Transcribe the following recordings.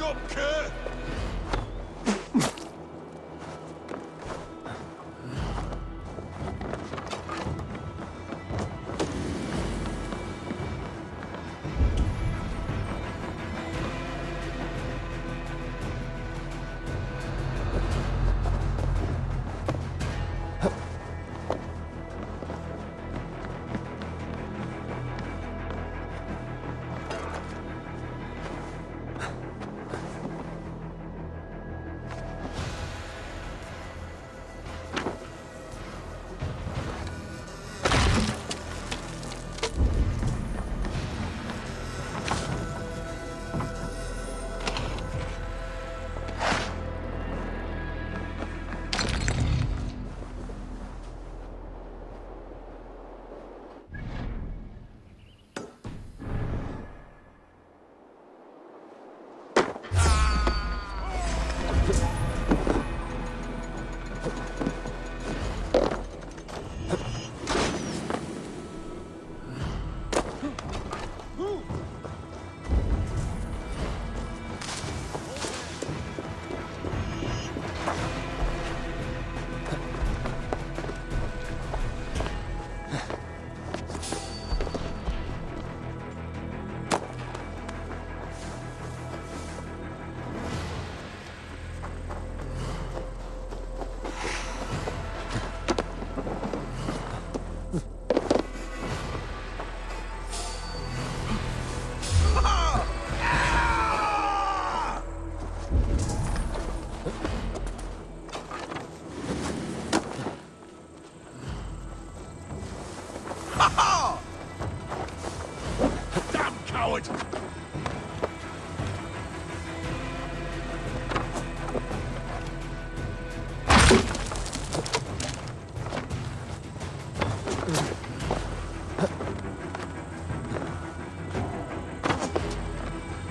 up, cur!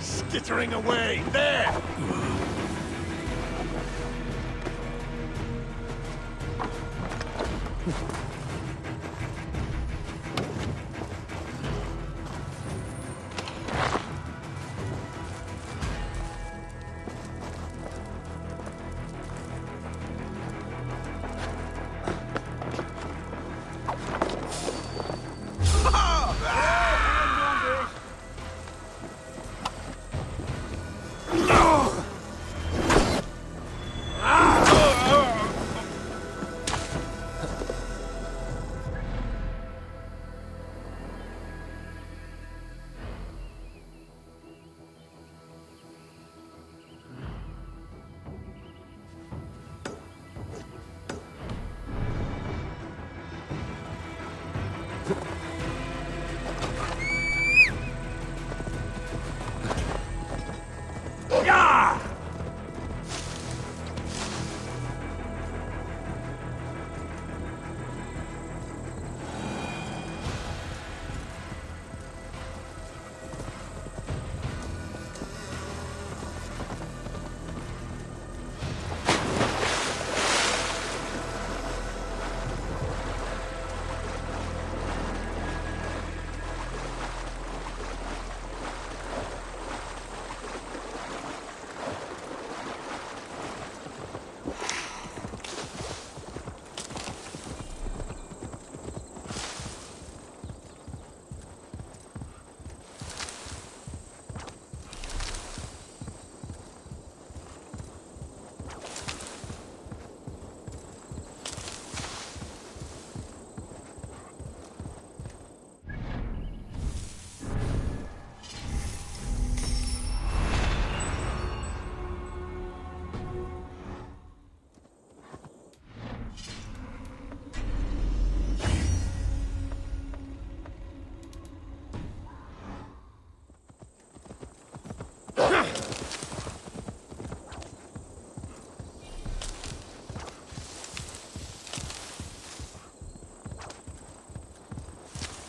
Skittering away! There!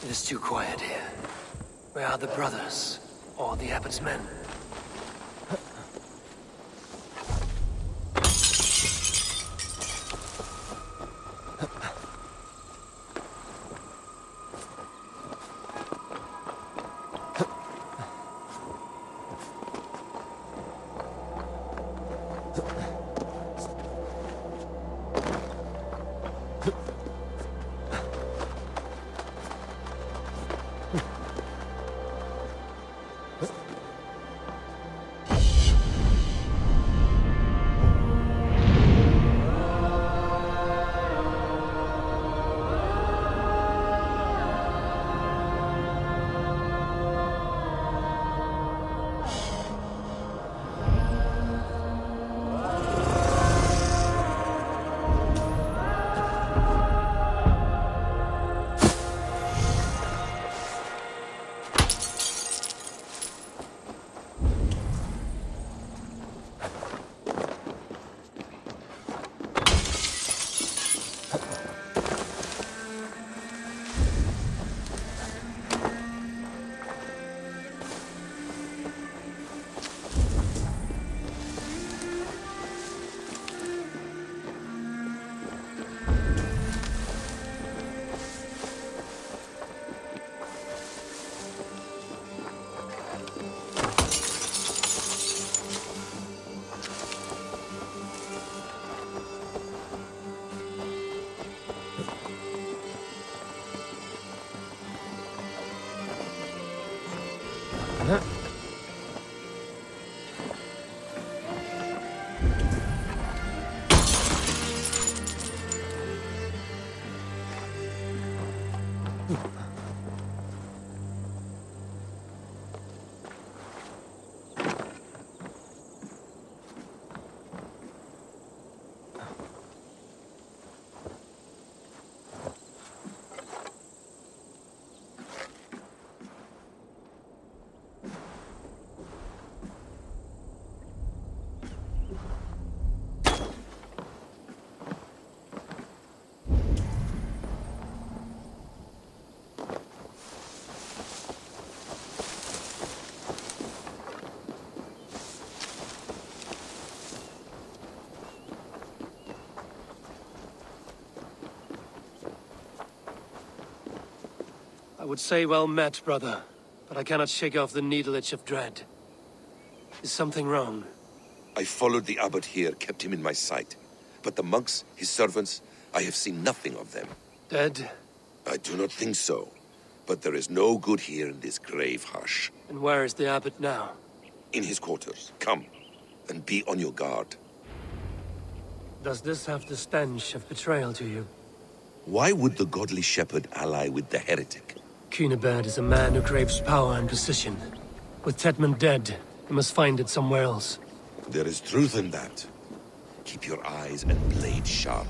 It is too quiet here. Where are the brothers? Or the Abbot's men? I would say well met, brother, but I cannot shake off the needle itch of dread. Is something wrong? I followed the Abbot here, kept him in my sight. But the monks, his servants, I have seen nothing of them. Dead? I do not think so. But there is no good here in this grave hush. And where is the Abbot now? In his quarters. Come, and be on your guard. Does this have the stench of betrayal to you? Why would the godly shepherd ally with the heretic? Cunibert is a man who craves power and position. With Tedman dead, he must find it somewhere else. There is truth in that. Keep your eyes and blade sharp.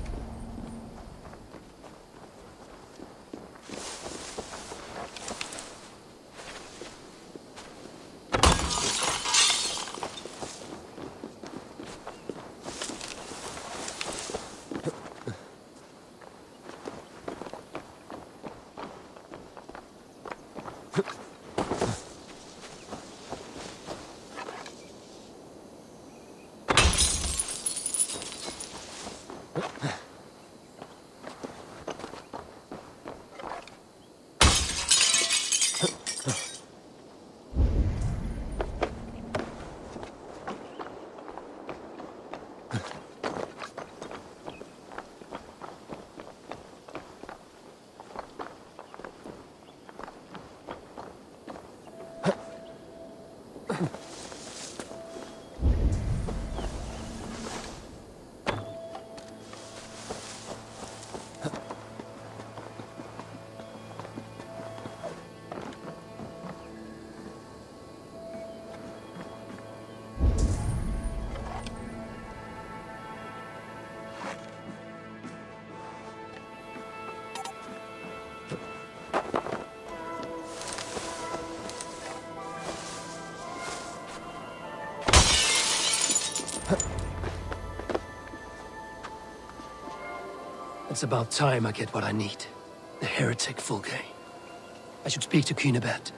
It's about time I get what I need. The heretic Fulke. I should speak to Cunibert.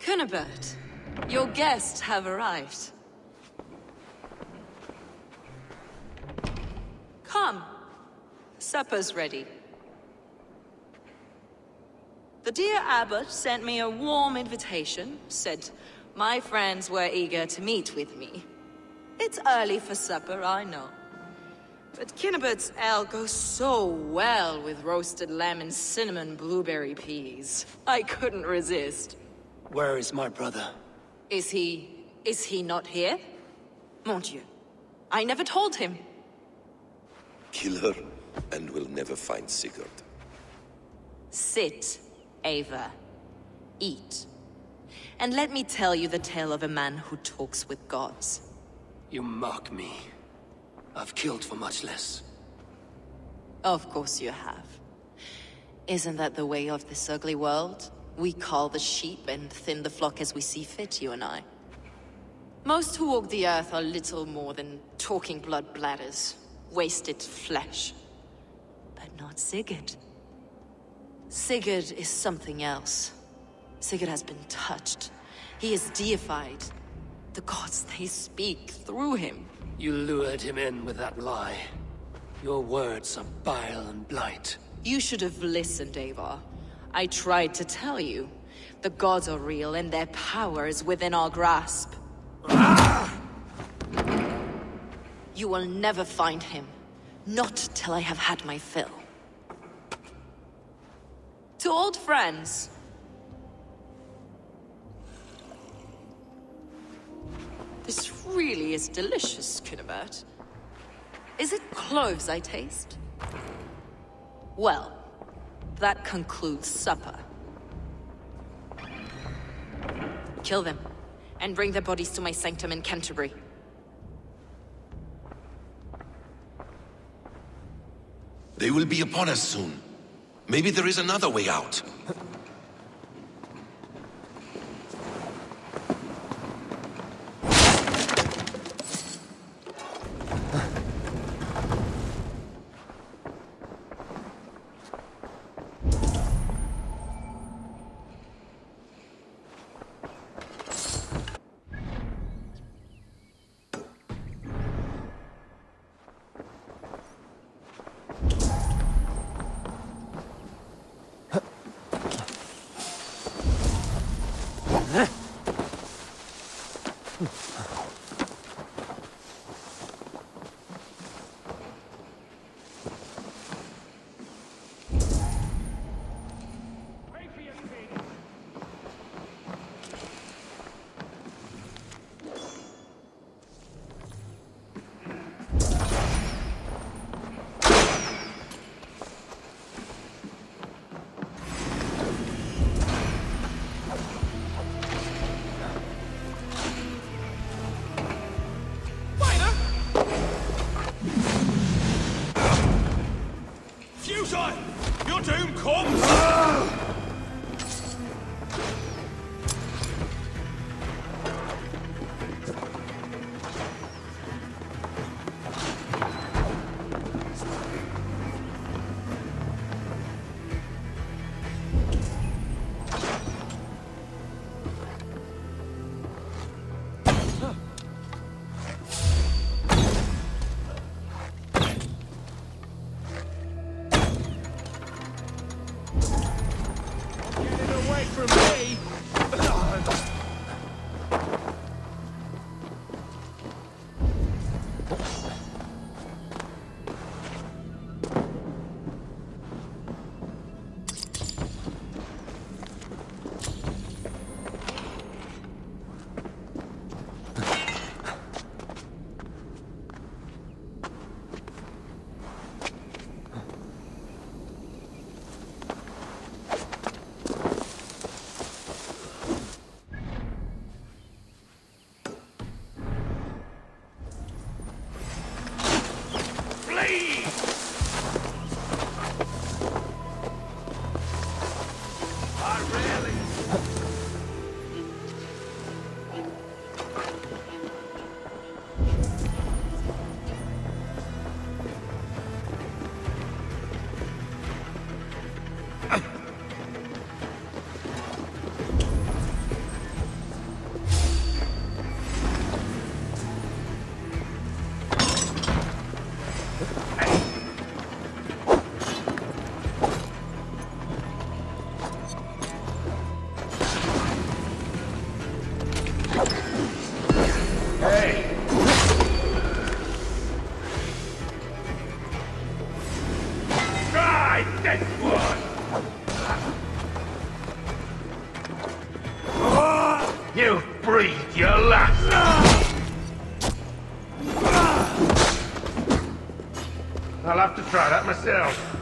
Cunibert, your guests have arrived. Come, Supper's ready. The dear Abbot sent me a warm invitation, said my friends were eager to meet with me. It's early for supper, I know. But Kinnabert's ale goes so well with roasted lamb and cinnamon blueberry peas. I couldn't resist. Where is my brother? Is he not here? Mon Dieu, I never told him. Kill her, and we'll never find Sigurd. Sit, Ava. Eat. And let me tell you the tale of a man who talks with gods. You mock me. I've killed for much less. Of course you have. Isn't that the way of this ugly world? We cull the sheep and thin the flock as we see fit, you and I. Most who walk the earth are little more than talking blood bladders, wasted flesh. But not Sigurd. Sigurd is something else. Sigurd has been touched. He is deified. The gods, they speak through him. You lured him in with that lie. Your words are bile and blight. You should have listened, Ava. I tried to tell you. The gods are real and their power is within our grasp. You will never find him. Not till I have had my fill. To old friends. This really is delicious, Kinnabert. Is it cloves I taste? Well, that concludes supper. Kill them, and bring their bodies to my sanctum in Canterbury. They will be upon us soon. Maybe there is another way out. Your doom comes! From me! I'll have to try that myself.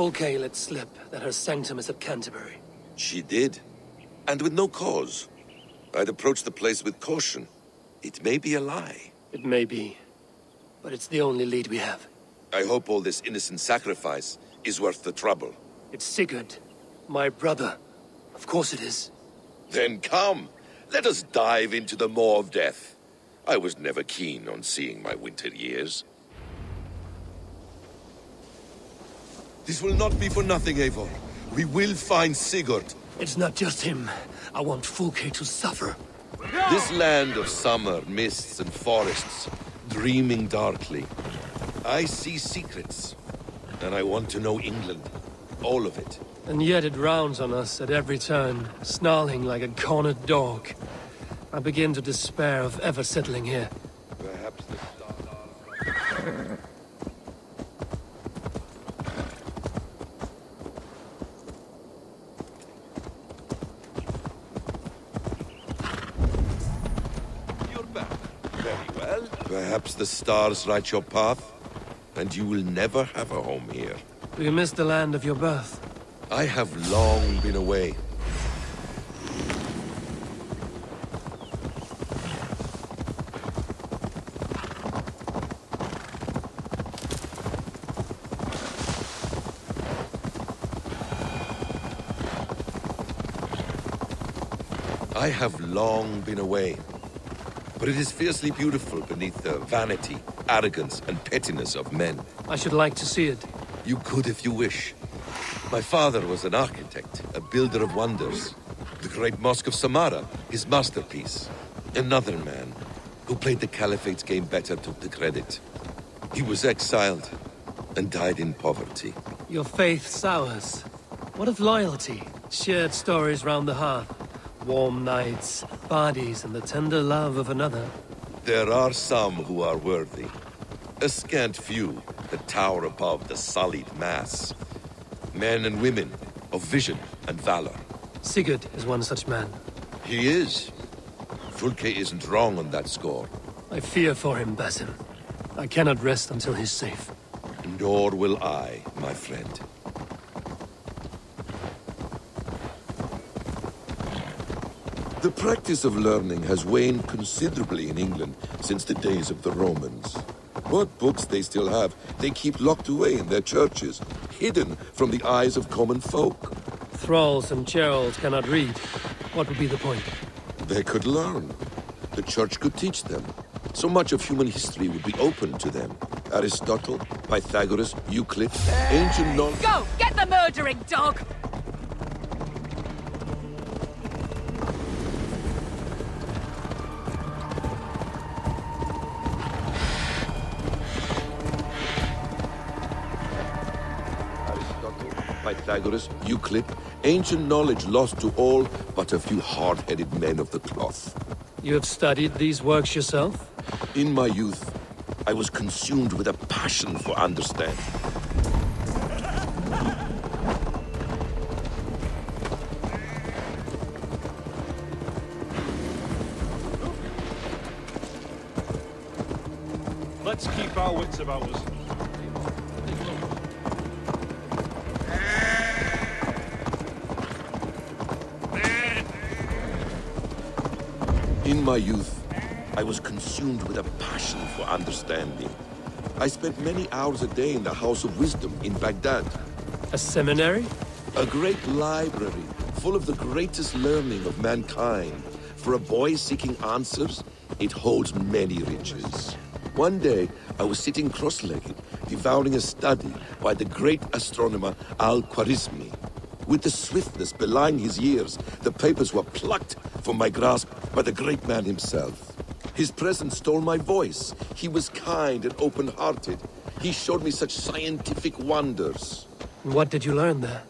Fulke let slip that her sanctum is at Canterbury. She did. And with no cause. I'd approach the place with caution. It may be a lie. It may be, but it's the only lead we have. I hope all this innocent sacrifice is worth the trouble. It's Sigurd, my brother. Of course it is. Then come, let us dive into the maw of death. I was never keen on seeing my winter years. This will not be for nothing, Eivor. We will find Sigurd. It's not just him. I want Fulke to suffer. This land of summer, mists and forests, dreaming darkly. I see secrets, and I want to know England. All of it. And yet it rounds on us at every turn, snarling like a cornered dog. I begin to despair of ever settling here. Perhaps the stars are... Perhaps the stars write your path, and you will never have a home here. Do you miss the land of your birth? I have long been away. I have long been away. But it is fiercely beautiful beneath the vanity, arrogance, and pettiness of men. I should like to see it. You could if you wish. My father was an architect, a builder of wonders. The great Mosque of Samarra, his masterpiece. Another man, who played the Caliphate's game better, took the credit. He was exiled, and died in poverty. Your faith sours. What of loyalty? Shared stories round the hearth. Warm nights, bodies, and the tender love of another. There are some who are worthy. A scant few that tower above the sullied mass. Men and women of vision and valor. Sigurd is one such man. He is. Fulke isn't wrong on that score. I fear for him, Basim. I cannot rest until he's safe. Nor will I, my friend. The practice of learning has waned considerably in England since the days of the Romans. What books they still have, they keep locked away in their churches, hidden from the eyes of common folk. Thralls and churls cannot read. What would be the point? They could learn. The church could teach them. So much of human history would be open to them. Aristotle, Pythagoras, Euclid, ancient knowledge... Go! Get the murdering dog! Pythagoras, Euclid, ancient knowledge lost to all but a few hard-headed men of the cloth. You have studied these works yourself? In my youth, I was consumed with a passion for understanding. Let's keep our wits about us. In my youth, I was consumed with a passion for understanding. I spent many hours a day in the House of Wisdom in Baghdad. A seminary? A great library, full of the greatest learning of mankind. For a boy seeking answers, it holds many riches. One day, I was sitting cross-legged, devouring a study by the great astronomer Al-Khwarizmi. With the swiftness belying his years, the papers were plucked from my grasp by the great man himself. His presence stole my voice. He was kind and open-hearted. He showed me such scientific wonders. What did you learn there?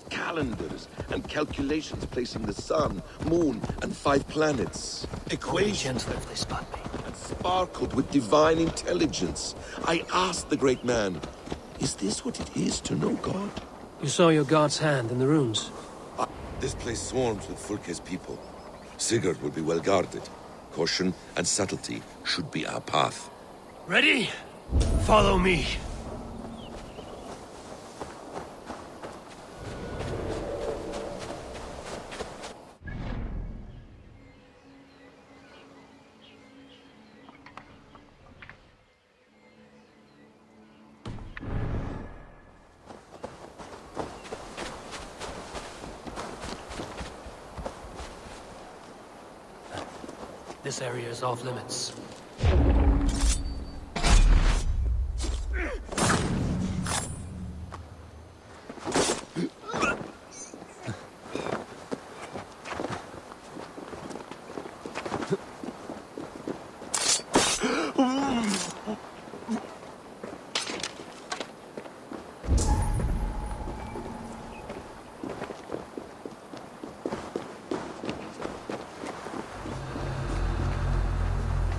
Calendars and calculations placing the sun, moon, and 5 planets. Equations Gentle if they spot me. and sparkled with divine intelligence. I asked the great man, is this what it is to know God? You saw your god's hand in the runes. This place swarms with Fulke's people. Sigurd will be well guarded. Caution and subtlety should be our path. Ready? Follow me. This area is off limits.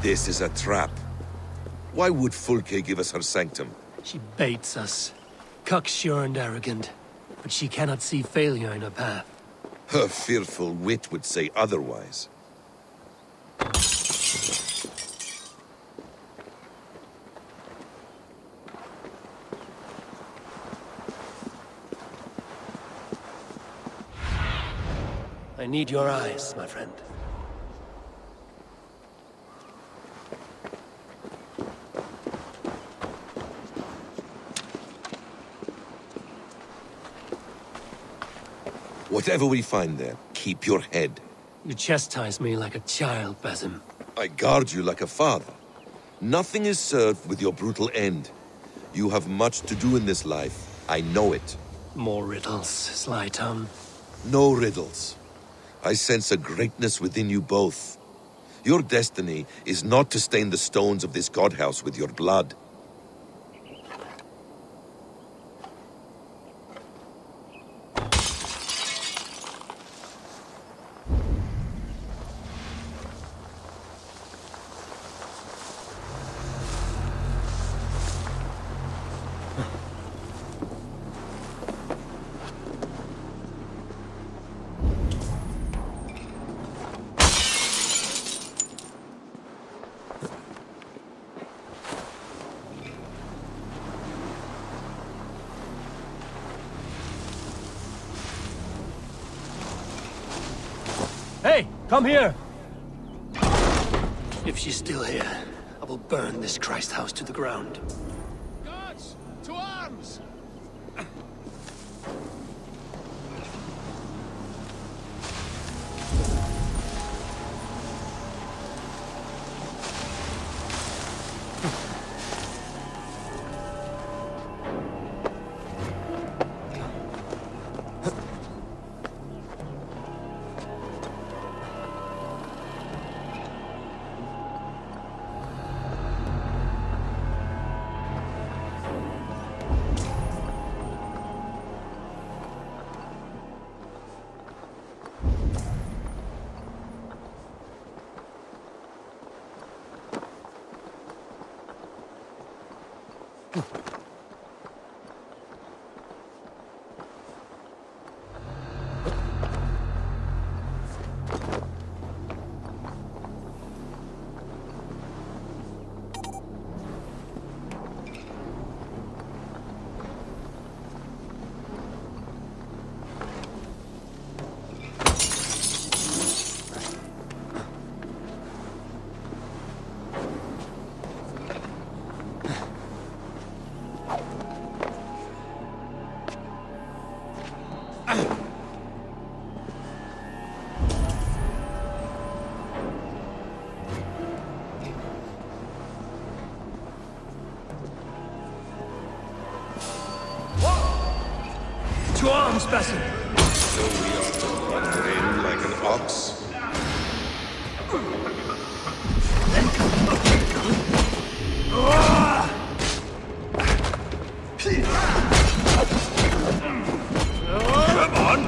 This is a trap. Why would Fulke give us her sanctum? She baits us. Cocksure and arrogant. But she cannot see failure in her path. Her fearful wit would say otherwise. I need your eyes, my friend. Whatever we find there, keep your head. You chastise me like a child, Basim. I guard you like a father. Nothing is served with your brutal end. You have much to do in this life. I know it. More riddles, sly tongue. No riddles. I sense a greatness within you both. Your destiny is not to stain the stones of this godhouse with your blood. Hey, come here! If she's still here, I will burn this Christ house to the ground. Guards, to arms! arms, Basim. So we are to wander in like an ox? Come on!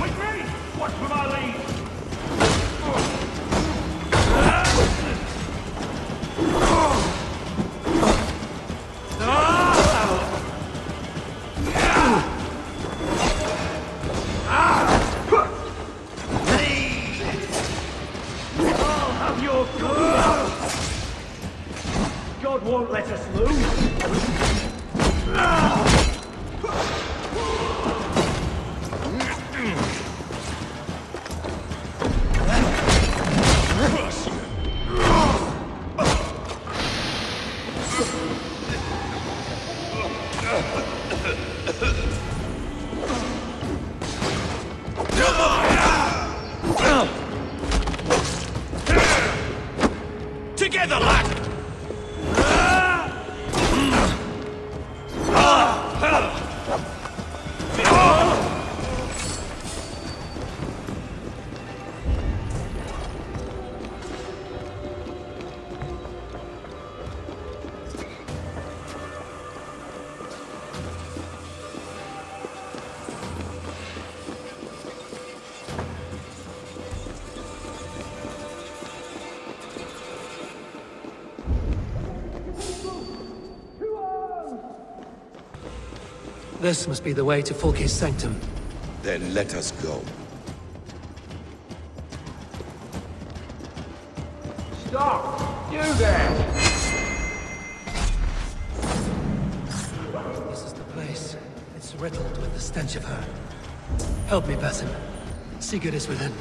With me! Watch for my lead! I'll have your gun! God won't let us lose! Together, lad! This must be the way to Fulke's sanctum. Then let us go. Stop! You there! This is the place. It's riddled with the stench of her. Help me, Basim. Sigurd is within.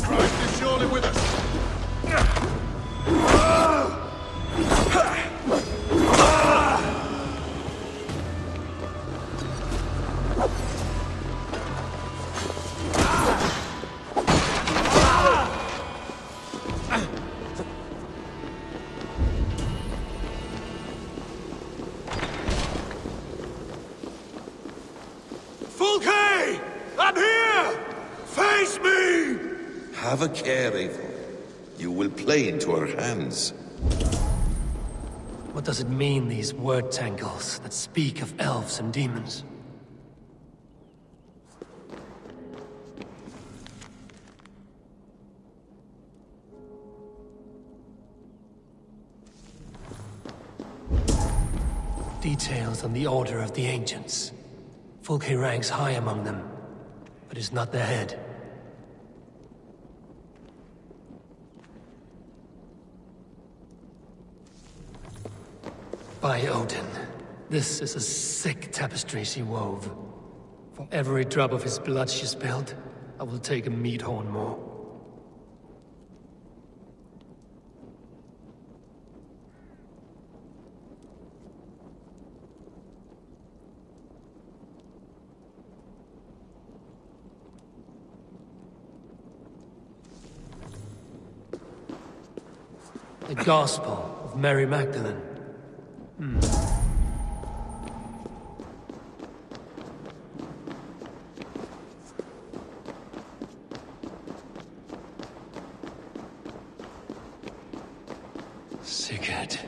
Christ is surely with us! Fulke! I'm here! Face me! Have a care, Eivor. You will play into our hands. What does it mean, these word tangles that speak of elves and demons? Details on the Order of the Ancients. Fulke ranks high among them, but is not their head. By Odin, this is a sick tapestry she wove. For every drop of his blood she spilled, I will take a meat horn more. The Gospel of Mary Magdalene. Sigurd.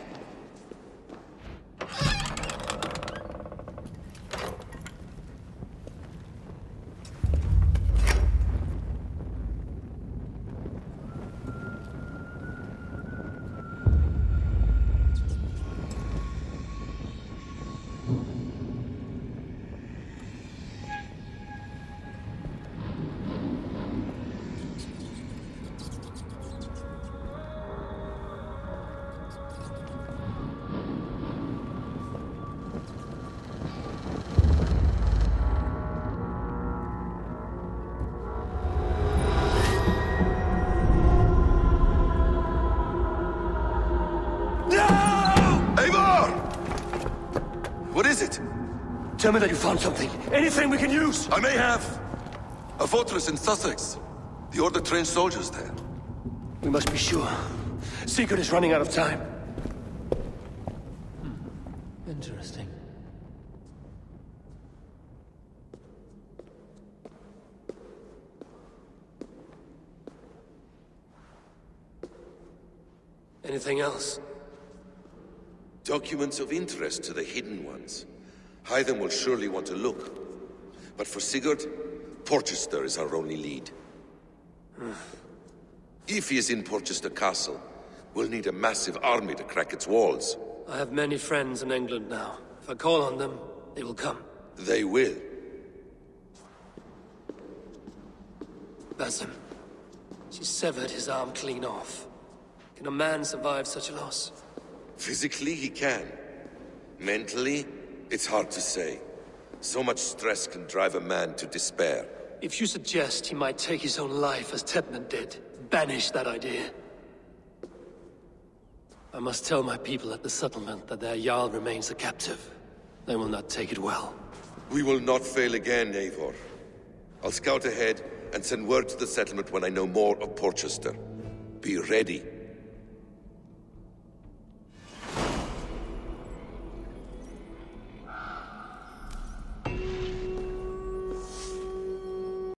What is it? Tell me that you found something. Anything we can use. I may have. fortress in Sussex. The Order trained soldiers there. We must be sure. Sigurd is running out of time. Interesting. Anything else? Documents of interest to the Hidden Ones. Hythen will surely want to look. But for Sigurd, Porchester is our only lead. If he is in Porchester Castle, we'll need a massive army to crack its walls. I have many friends in England now. If I call on them, they will come. They will. Basim. She severed his arm clean off. Can a man survive such a loss? Physically, he can. Mentally, it's hard to say. So much stress can drive a man to despair. If you suggest he might take his own life as Tebman did, banish that idea. I must tell my people at the settlement that their Jarl remains a captive. They will not take it well. We will not fail again, Eivor. I'll scout ahead and send word to the settlement when I know more of Porchester. Be ready.